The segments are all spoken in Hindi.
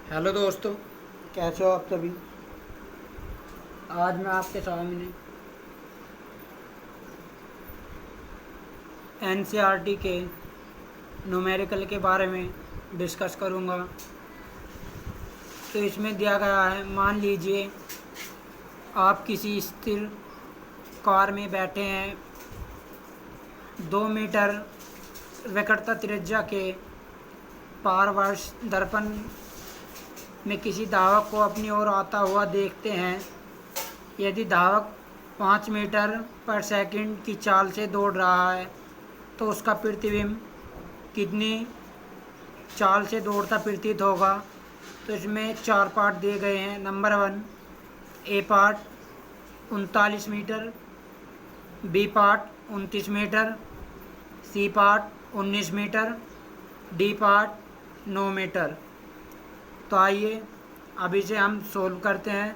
हेलो दोस्तों। कैसे हो आप सभी। आज मैं आपके सामने एनसीईआरटी के न्यूमेरिकल के बारे में डिस्कस करूंगा। तो इसमें दिया गया है, मान लीजिए आप किसी स्थिर कार में बैठे हैं। 2 मीटर विकटता त्रिज्या के पारवर्ष दर्पण में किसी धावक को अपनी ओर आता हुआ देखते हैं। यदि धावक 5 मीटर पर सेकंड की चाल से दौड़ रहा है तो उसका प्रतिबिंब कितनी चाल से दौड़ता प्रतीत होगा। तो इसमें 4 पार्ट दिए गए हैं। Number 1, A part 39 metre, B part 29 metre, C part 19 metre, D part 9 metre. तो आइए अब इसे हम सोल्व करते हैं।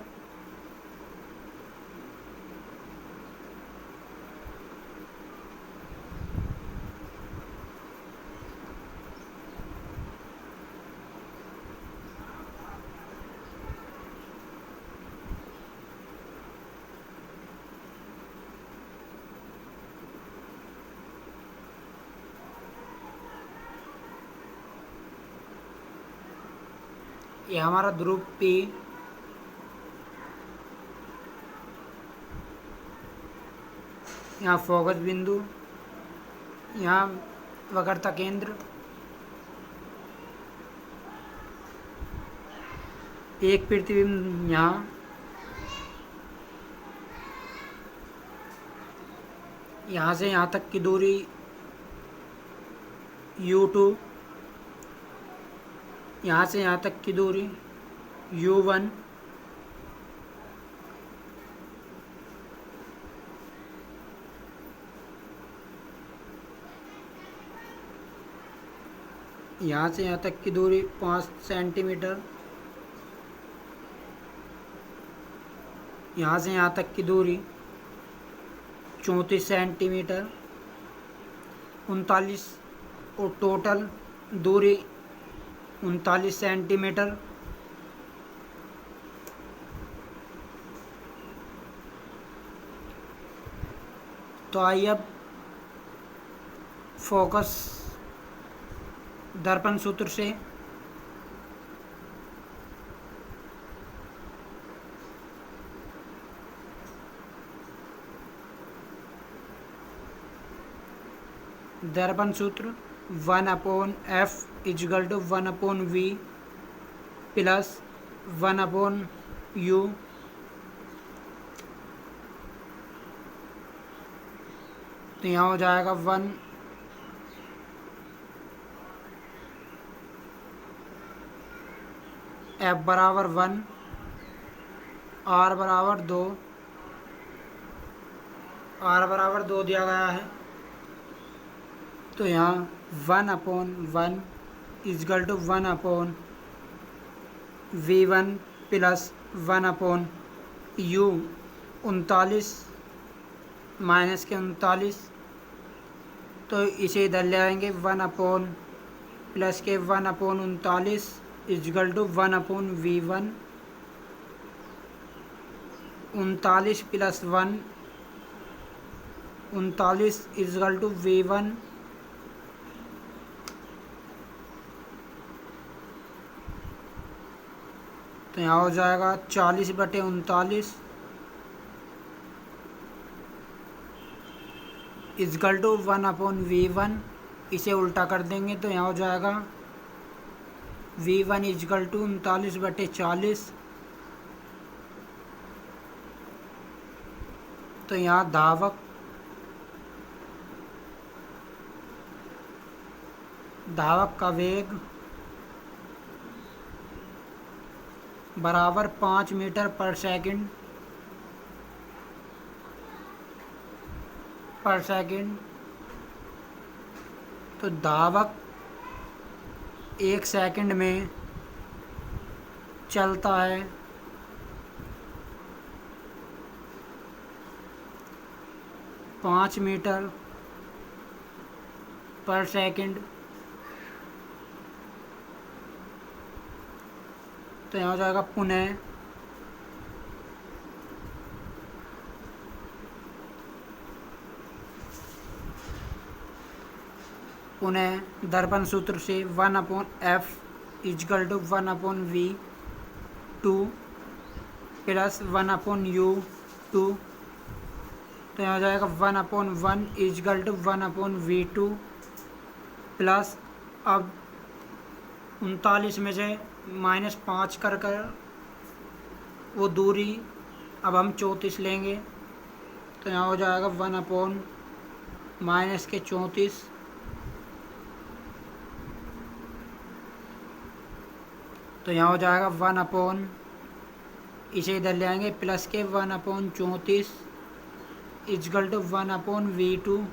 ये हमारा ध्रुव पी, यहाँ फोकस बिंदु, यहाँ वक्रता केंद्र, एक प्रतिबिंब यहाँ से यहाँ तक की दूरी u2, यहाँ से यहाँ तक की दूरी u1, यहाँ से यहाँ तक की दूरी 5 सेंटीमीटर, यहाँ से यहाँ तक की दूरी 34 सेंटीमीटर, 39 और टोटल दूरी 39 सेंटीमीटर। तो आइए अब फोकस दर्पण सूत्र से दर्पण सूत्र 1/f=1/v प्लस 1/u। तो यहाँ हो जाएगा 1 f बराबर 1, r बराबर 2, r बराबर 2 दिया गया है। तो यहाँ 1/1=1/v1 प्लस 1/u। 39 माइनस के 39, तो इसे इधर ले आएंगे। 1 प्लस के 1/39=1/v1। 39 plus 1 39=v1। तो यहाँ हो जाएगा 40/39 1/v1। इसे उल्टा कर देंगे तो यहाँ हो जाएगा v1 39/40। तो यहाँ धावक का वेग बराबर 5 मीटर पर सेकंड। तो धावक 1 सेकंड में चलता है 5 मीटर पर सेकंड। तो यहाँ हो जाएगा पुनः दर्पण सूत्र से 1/f is equal to 1/v2 plus 1/u2। तो यहाँ हो जाएगा 1/1 इजकल टू 1/v2 प्लस, अब 39 में से -5 कर वो दूरी अब हम 34 लेंगे। तो यहाँ हो जाएगा 1/-34। तो यहाँ हो जाएगा 1/, इसे इधर ले आएंगे प्लस के 1/34 इजकल टू 1/v2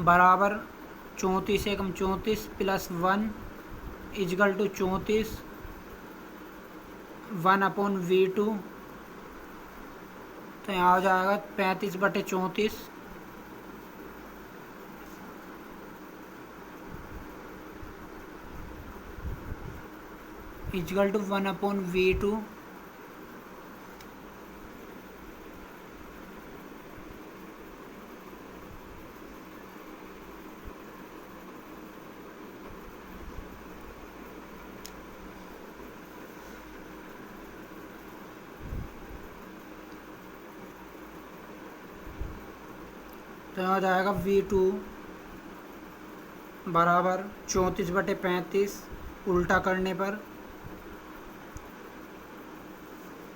बराबर 34 एकम 34 प्लस 1 इजकल टू 34 1/v2। तो यहाँ हो जाएगा 35/34 इजकल टू 1/v2। तो यहाँ हो जाएगा v2 बराबर 34/35 उल्टा करने पर।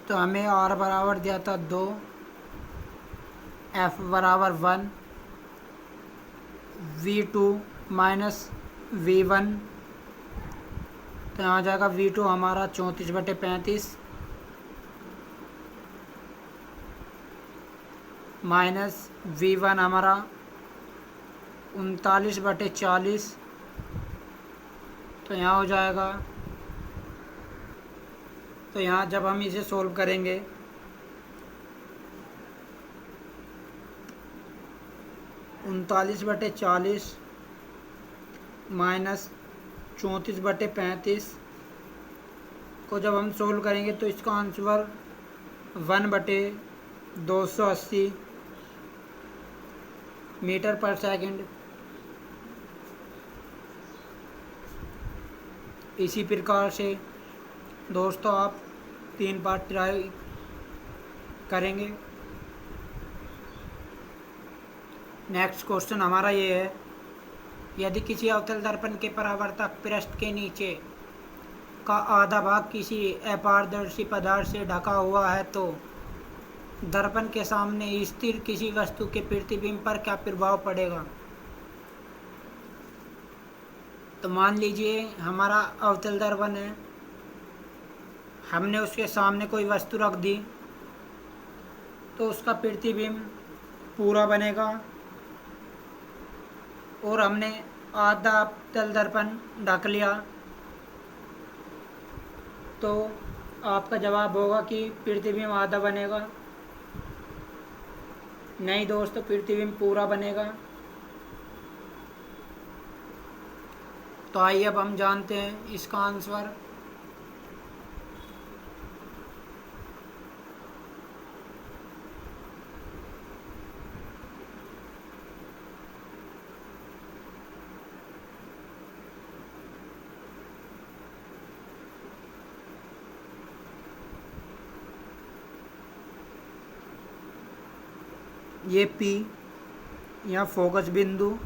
तो हमें r बराबर दिया था 2, f बराबर 1, v2 माइनस v1। तो यहाँ आ जाएगा v2 हमारा 34/35 माइनस v1 हमारा 39/40। तो यहाँ हो जाएगा, तो यहाँ जब हम इसे सोल्व करेंगे (39/40 माइनस 34/35 को जब हम सोल्व करेंगे तो इसका आंसर 1/280 मीटर पर सेकंड। इसी प्रकार से दोस्तों आप 3 बार ट्राई करेंगे। नेक्स्ट क्वेश्चन हमारा ये है, यदि किसी अवतल दर्पण के परावर्तक पृष्ठ के नीचे का आधा भाग किसी अपारदर्शी पदार्थ से ढका हुआ है तो दर्पण के सामने स्थिर किसी वस्तु के प्रतिबिंब पर क्या प्रभाव पड़ेगा। तो मान लीजिए हमारा अवतल दर्पण है, हमने उसके सामने कोई वस्तु रख दी तो उसका प्रतिबिंब पूरा बनेगा और हमने आधा अवतल दर्पण ढक लिया तो आपका जवाब होगा कि प्रतिबिंब आधा बनेगा। नहीं दोस्तों, प्रतिबिंब पूरा बनेगा। तो आइए अब हम जानते हैं इसका आंसर। ये P यहाँ फोकस बिंदु,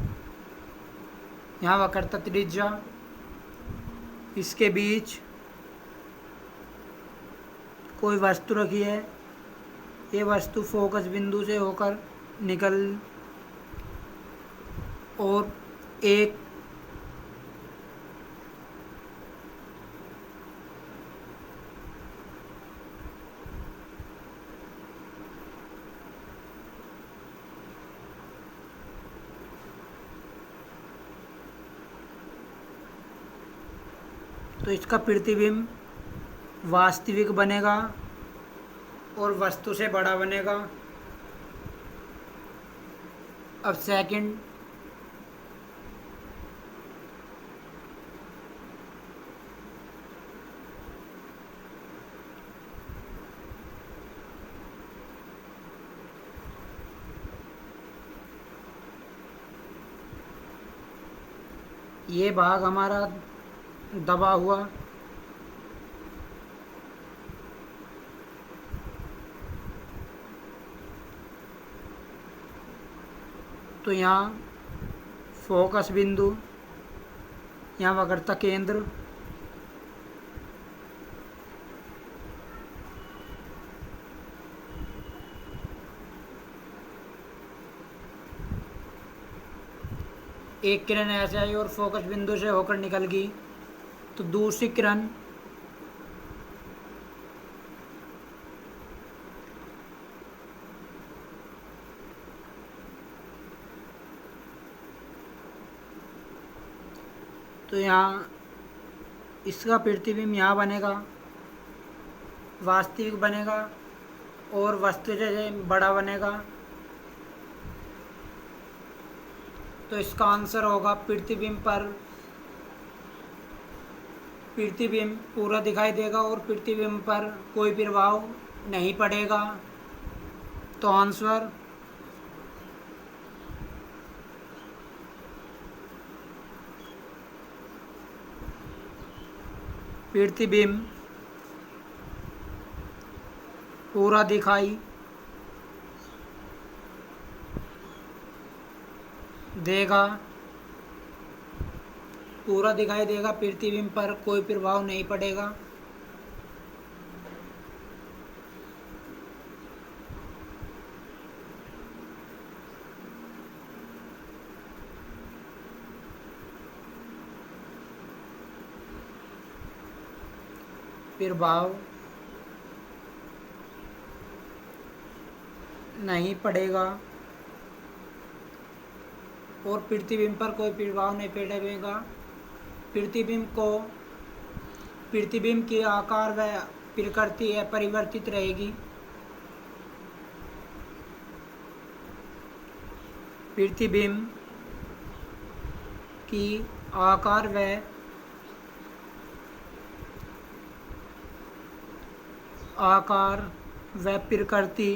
यहाँ वक्रता त्रिज्या, इसके बीच कोई वस्तु रखी है, ये वस्तु फोकस बिंदु से होकर निकल और एक तो इसका प्रतिबिंब वास्तविक बनेगा और वस्तु से बड़ा बनेगा। अब सेकंड, ये भाग हमारा दबा हुआ, तो यहाँ फोकस बिंदु, यहाँ वक्रता केंद्र, एक किरण ऐसे आई और फोकस बिंदु से होकर निकल गई, तो दूसरी किरण तो यहाँ इसका प्रतिबिंब यहाँ बनेगा, वास्तविक बनेगा और वस्तु से बड़ा बनेगा। तो इसका आंसर होगा प्रतिबिंब पूरा दिखाई देगा और प्रतिबिंब पर कोई प्रभाव नहीं पड़ेगा। तो आंसर प्रतिबिंब पूरा दिखाई देगा, प्रतिबिंब पर कोई प्रभाव नहीं पड़ेगा। प्रभाव नहीं पड़ेगा और प्रतिबिंब पर कोई प्रभाव नहीं पड़ेगा। प्रतिबिंब की आकार व प्रकृति अपरिवर्तित रहेगी। प्रतिबिंब की आकार व प्रकृति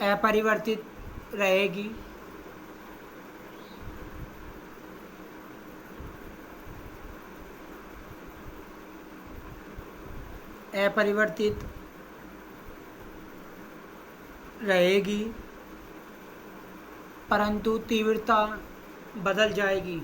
अपरिवर्तित रहेगी। अपरिवर्तित रहेगी, परंतु तीव्रता बदल जाएगी।